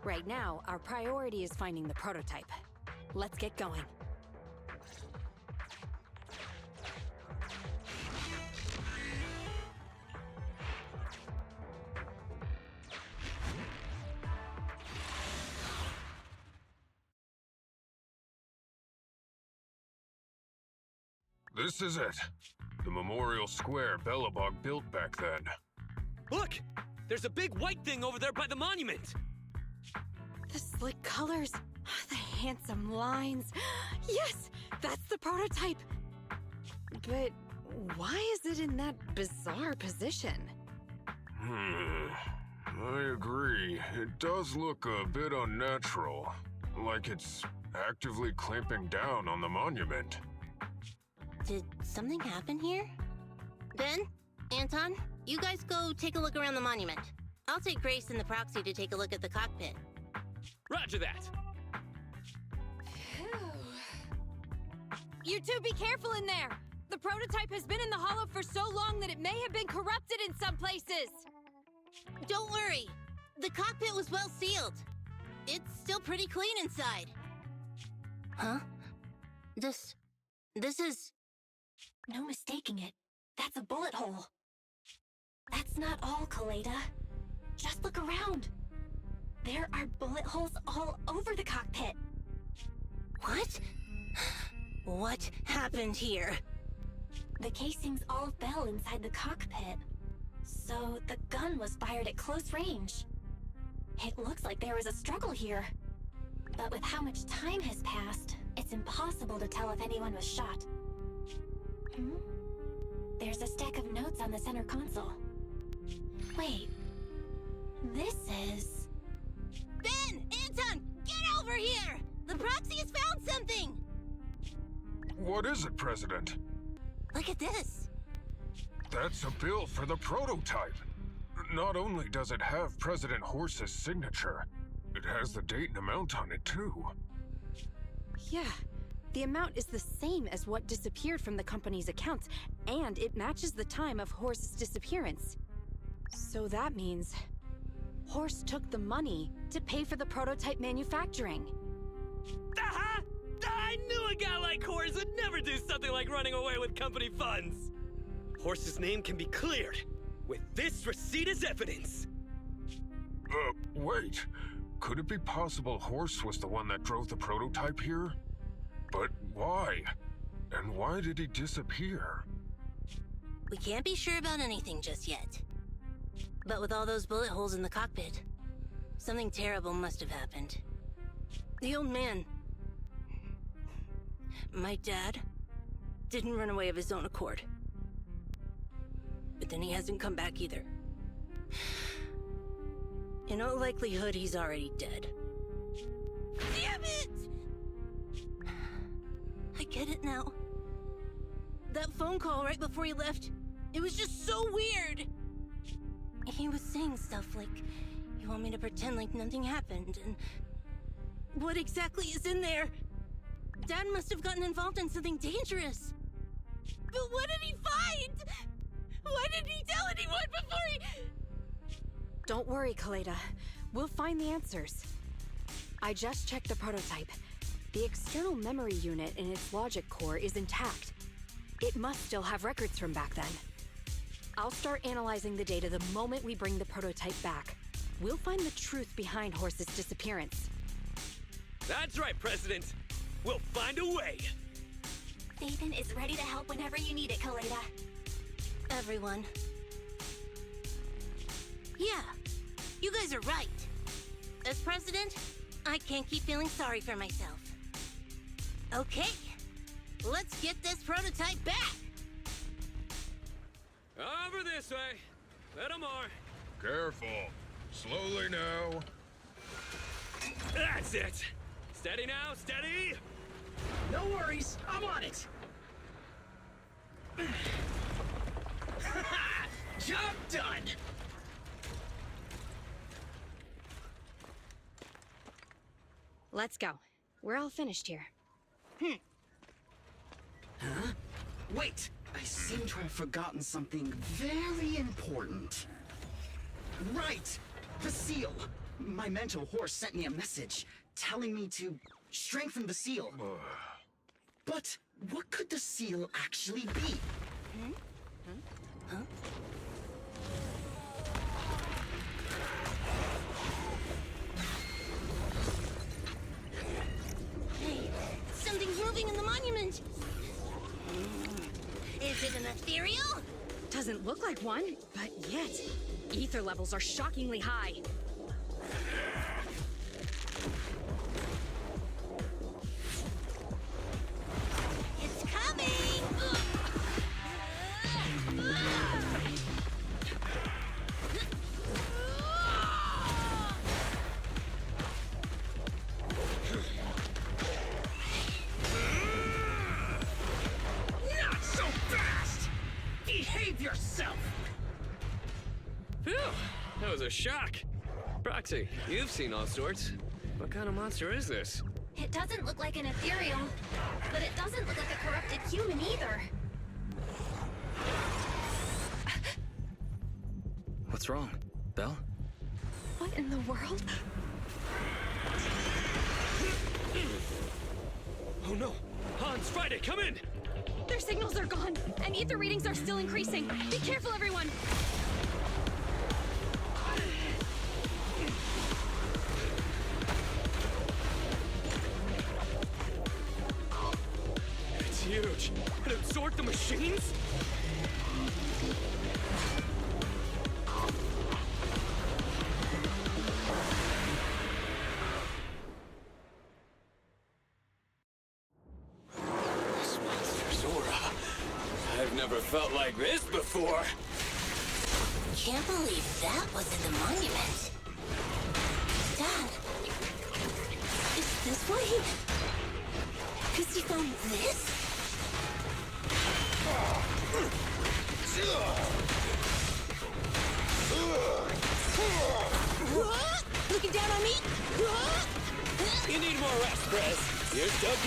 Right now, our priority is finding the prototype. Let's get going. This is it. The memorial square Belobog built back then. Look! There's a big white thing over there by the monument! The slick colors, the handsome lines. Yes, that's the prototype. But Why is it in that bizarre position? I agree. It does look a bit unnatural. Like it's actively clamping down on the monument. Did something happen here? Ben? Anton? You guys go take a look around the monument. I'll take Grace and the proxy to take a look at the cockpit. Roger that. You two be careful in there! The prototype has been in the hollow for so long that it may have been corrupted in some places! Don't worry. The cockpit was well sealed. It's still pretty clean inside. Huh? This is... No mistaking it. That's a bullet hole. That's not all, Kaleda. Just look around. There are bullet holes all over the cockpit. What? What happened here? The casings all fell inside the cockpit. So the gun was fired at close range. It looks like there was a struggle here. But with how much time has passed, it's impossible to tell if anyone was shot. There's a stack of notes on the center console. Wait. This is... Ben! Anton! Get over here! The proxy has found something! What is it, President? Look at this. That's a bill for the prototype. Not only does it have President Horse's signature, it has the date and amount on it, too. Yeah, the amount is the same as what disappeared from the company's accounts, and it matches the time of Horse's disappearance. So that means Horse took the money to pay for the prototype manufacturing. Aha! I knew a guy like Horse would never do something like running away with company funds. Horse's name can be cleared with this receipt as evidence. Wait. Could it be possible Horse was the one that drove the prototype here? But why? And why did he disappear? We can't be sure about anything just yet. But with all those bullet holes in the cockpit, something terrible must have happened. The old man, my dad, didn't run away of his own accord. But then he hasn't come back either. In all likelihood, he's already dead. Damn it! I get it now. That phone call right before he left, it was just so weird. He was saying stuff like, you want me to pretend like nothing happened, and what exactly is in there? Dad must have gotten involved in something dangerous. But what did he find? Why didn't he tell anyone before he... Don't worry, Kaleda. We'll find the answers. I just checked the prototype. The external memory unit in its logic core is intact. It must still have records from back then. I'll start analyzing the data the moment we bring the prototype back. We'll find the truth behind Horse's disappearance. That's right, President. We'll find a way. Nathan is ready to help whenever you need it, Kaleda. Everyone. Yeah, you guys are right. As president, I can't keep feeling sorry for myself. Okay, let's get this prototype back. Over this way. Little more. Careful. Slowly now. That's it. Steady now, steady. No worries, I'm on it. Job done. Let's go. We're all finished here. Huh? Wait! I seem to have forgotten something very important. Right! The seal! My mentor Horse sent me a message telling me to strengthen the seal. But what could the seal actually be? Huh? Hey, something's moving in the monument! Is it an ethereal? Doesn't look like one, but yet, ether levels are shockingly high. It's coming! a shock. Proxy, you've seen all sorts. What kind of monster is this? It doesn't look like an ethereal, but it doesn't look like a corrupted human either. What's wrong, Belle? What in the world? Oh no! Hans, Friday, come in! Their signals are gone, and ether readings are still increasing. Be careful, everyone! It's huge. It absorbed the machines? This monster's aura. I've never felt like this before. Can't believe that was in the monument. Dad, is this why he found this? Looking down on me? You need more rest, Prez. You're stuck.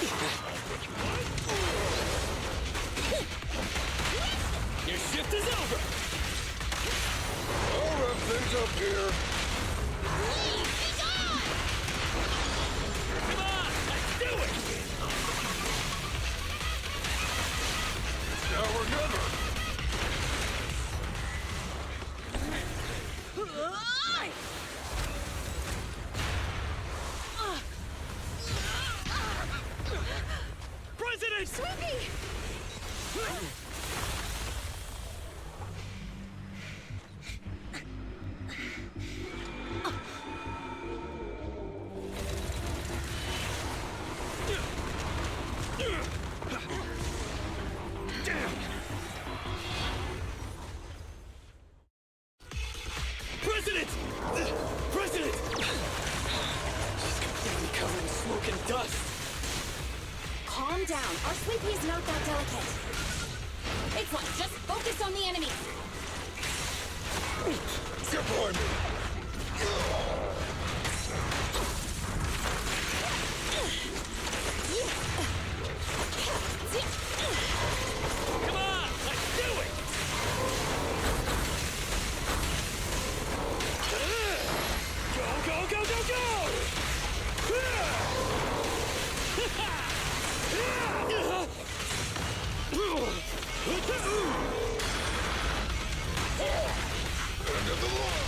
Your shift is over. I'll wrap things up here. Please, be gone! Come on, let's do it! Now or never. President! Sweepy! President! President! She's completely covered in smoke and dust. Calm down. Our Sweepy's not that delicate. It's like, just focus on the enemy. Get behind me. Come on, let's do it! Go, go, go, go, go! End of the line.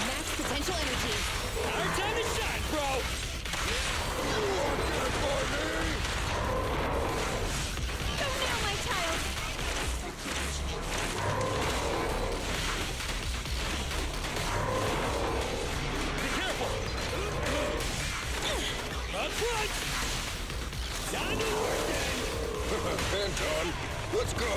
Max potential energy. Our time to shine, bro! You won't get by me. Go now, my child. Be careful! Up front! Time to work then! Anton, let's go.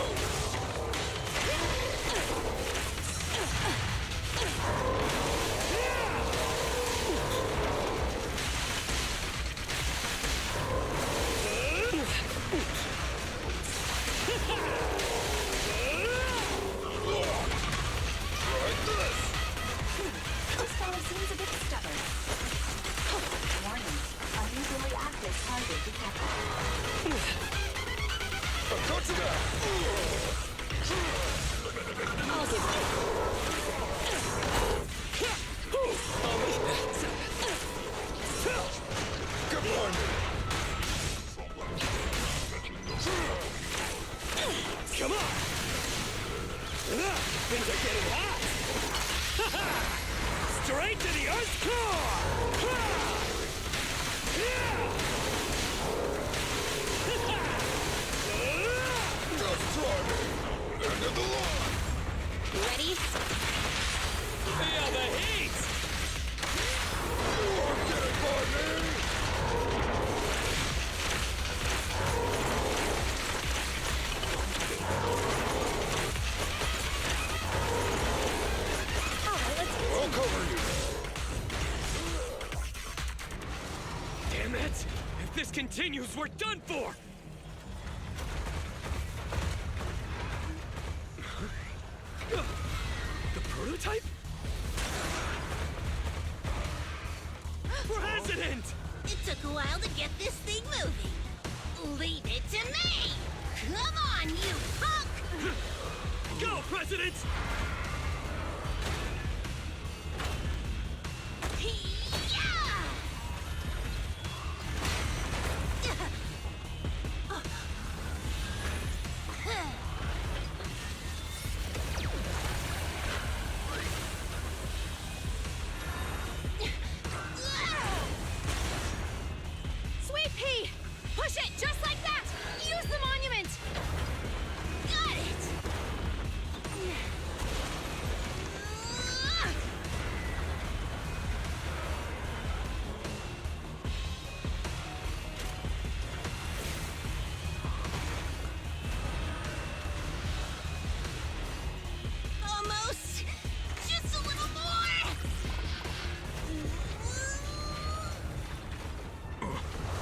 This fellow seems a bit stubborn. Warning, unusually active target detected. Cut you down. I'll give it. Get behind me. Come on! Things are getting hot! Straight to the Earth's core! Just try me. End of the line. Ready? Feel the heat! You won't get it by me. I'll cover you. Damn it! If this continues, we're done for! The prototype? get this thing moving. Leave it to me! Come on, you punk! Go, President! Sweet pea! Push it just like that! Use the monument! Got it! Almost! Just a little more!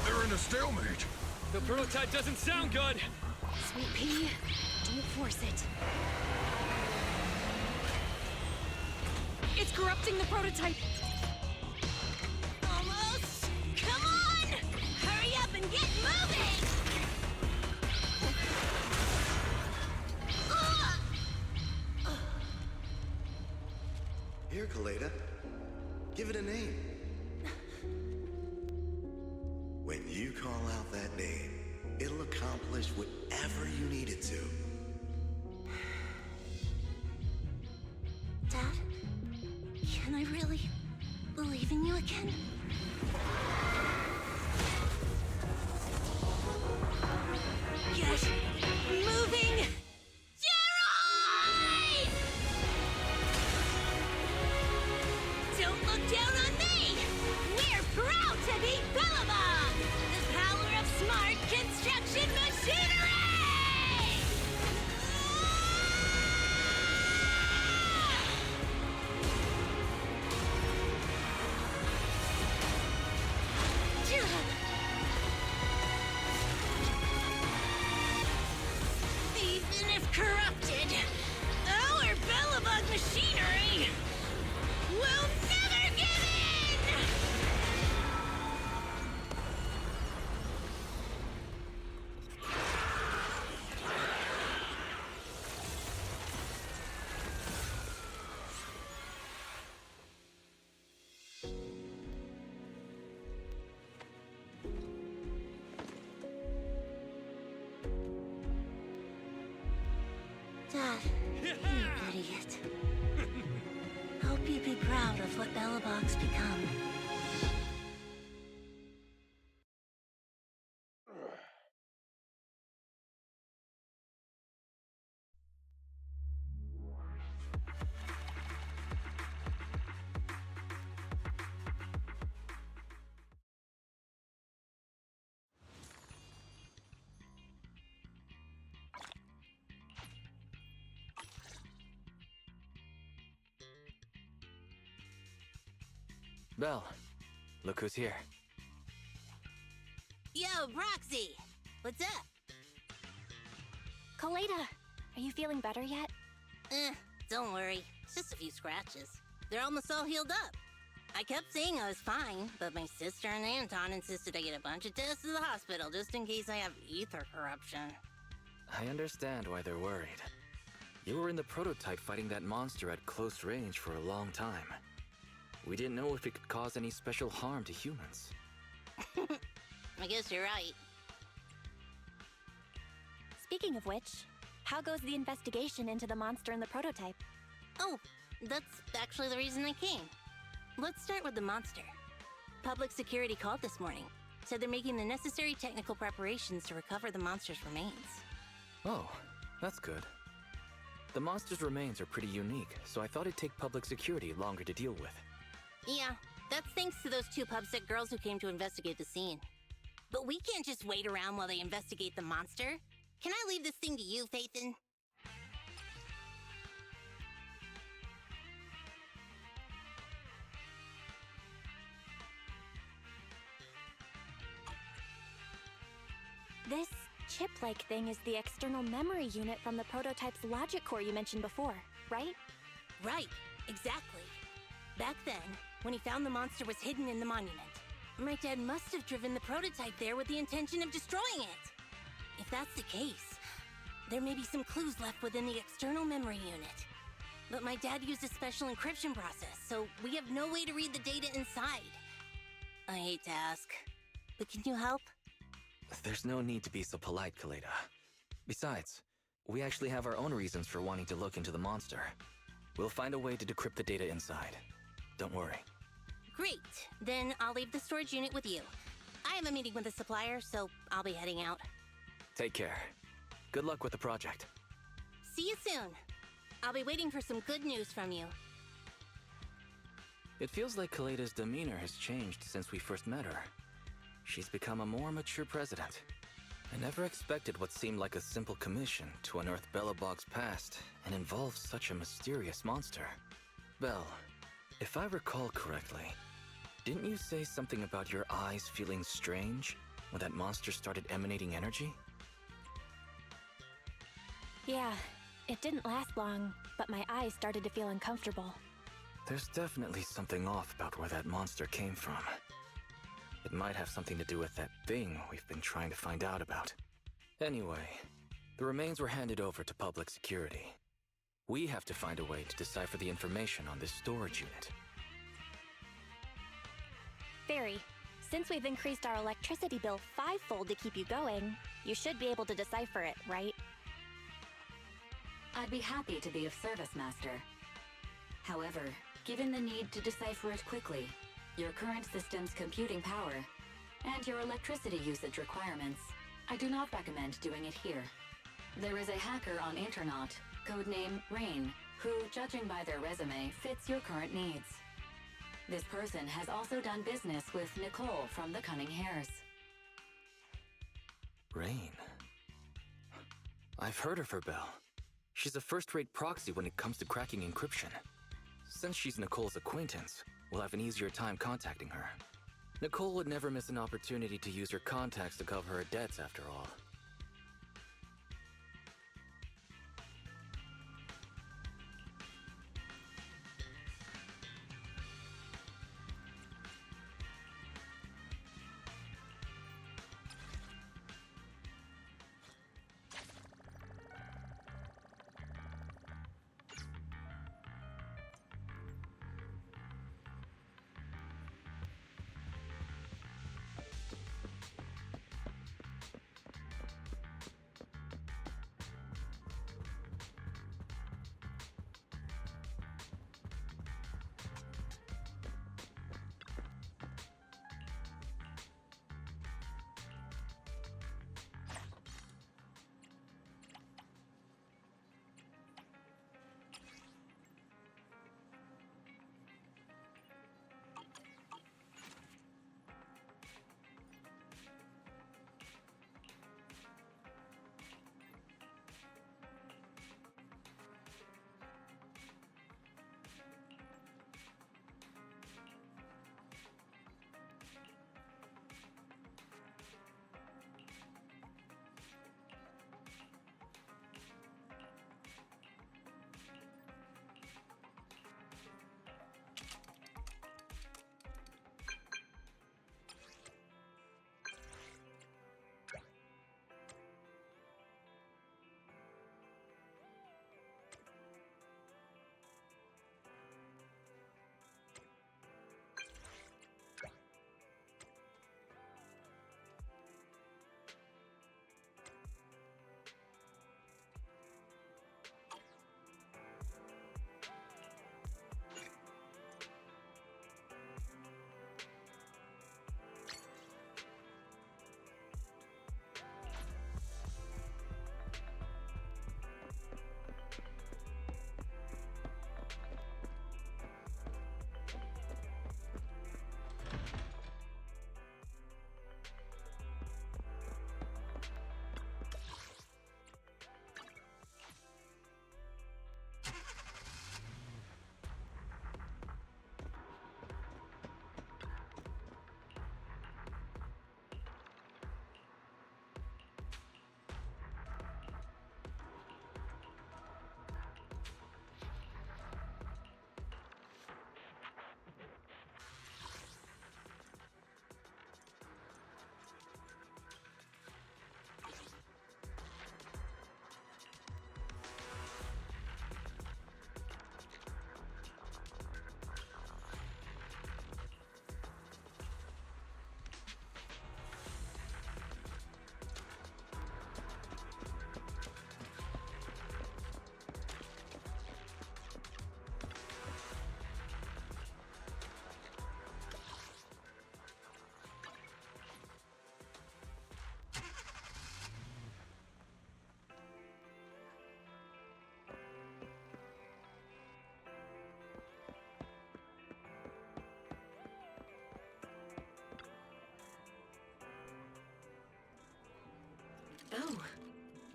They're in a stalemate. The prototype doesn't sound good. Sweet pea, don't force it. It's corrupting the prototype. Almost! Come on! Hurry up and get moving! Here, Kaleda. Give it a name. When you call out that name, it'll accomplish whatever you need it to. Dad, can I really believe in you again? Get moving! Gerald! Don't look down on me! We're proud to be Bellabog! The power of smart construction machinery! Even if corrupted, our Bellabog machinery will never give in! Dad, you idiot. Hope you be proud of what Bellabog's become. Belle, look who's here. Yo, Proxy! What's up? Kaleda, are you feeling better yet? Don't worry. It's just a few scratches. They're almost all healed up. I kept saying I was fine, but my sister and Anton insisted I get a bunch of tests at the hospital just in case I have ether corruption. I understand why they're worried. You were in the prototype fighting that monster at close range for a long time. We didn't know if it could cause any special harm to humans. I guess you're right. Speaking of which, how goes the investigation into the monster in the prototype? Oh, that's actually the reason I came. Let's start with the monster. Public security called this morning. Said they're making the necessary technical preparations to recover the monster's remains. Oh, that's good. The monster's remains are pretty unique, so I thought it'd take public security longer to deal with. Yeah, that's thanks to those two pubsec girls who came to investigate the scene. But we can't just wait around while they investigate the monster. Can I leave this thing to you, Phaethon? This chip-like thing is the external memory unit from the prototype's logic core you mentioned before, right? Right, exactly. Back then, when he found the monster was hidden in the monument, My dad must have driven the prototype there with the intention of destroying it. If that's the case, there may be some clues left within the external memory unit. But my dad used a special encryption process, so we have no way to read the data inside. I hate to ask, but can you help? There's no need to be so polite, Kaleda. Besides, we actually have our own reasons for wanting to look into the monster. We'll find a way to decrypt the data inside. Don't worry. Great. Then I'll leave the storage unit with you. I have a meeting with the supplier, so I'll be heading out. Take care. Good luck with the project. See you soon. I'll be waiting for some good news from you. It feels like Kaleda's demeanor has changed since we first met her. She's become a more mature president. I never expected what seemed like a simple commission to unearth Belobog's past and involve such a mysterious monster. Belle, if I recall correctly, didn't you say something about your eyes feeling strange when that monster started emanating energy? Yeah, it didn't last long, but my eyes started to feel uncomfortable. There's definitely something off about where that monster came from. It might have something to do with that thing we've been trying to find out about. Anyway, the remains were handed over to public security. We have to find a way to decipher the information on this storage unit. Fairy, since we've increased our electricity bill 5-fold to keep you going, you should be able to decipher it, right? I'd be happy to be of service, Master. However, given the need to decipher it quickly, your current system's computing power, and your electricity usage requirements, I do not recommend doing it here. There is a hacker on Internaut, codename Rain, who, judging by their resume, fits your current needs. This person has also done business with Nicole from the Cunning Hares. Rain. I've heard of her, Belle. She's a first-rate proxy when it comes to cracking encryption. Since she's Nicole's acquaintance, we'll have an easier time contacting her. Nicole would never miss an opportunity to use her contacts to cover her debts, after all.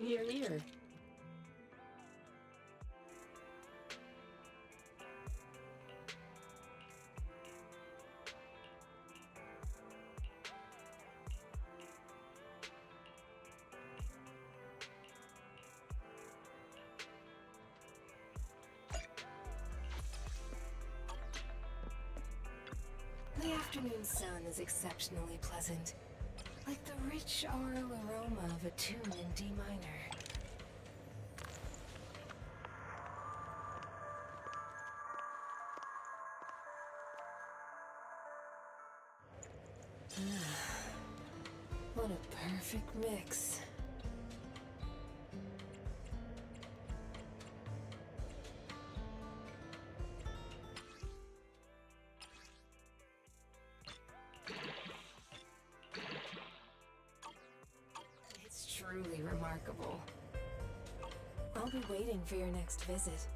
Hear, hear. The afternoon sun is exceptionally pleasant, like the rich aural aroma of a tune in D minor. What a perfect mix. It's truly remarkable. I'll be waiting for your next visit.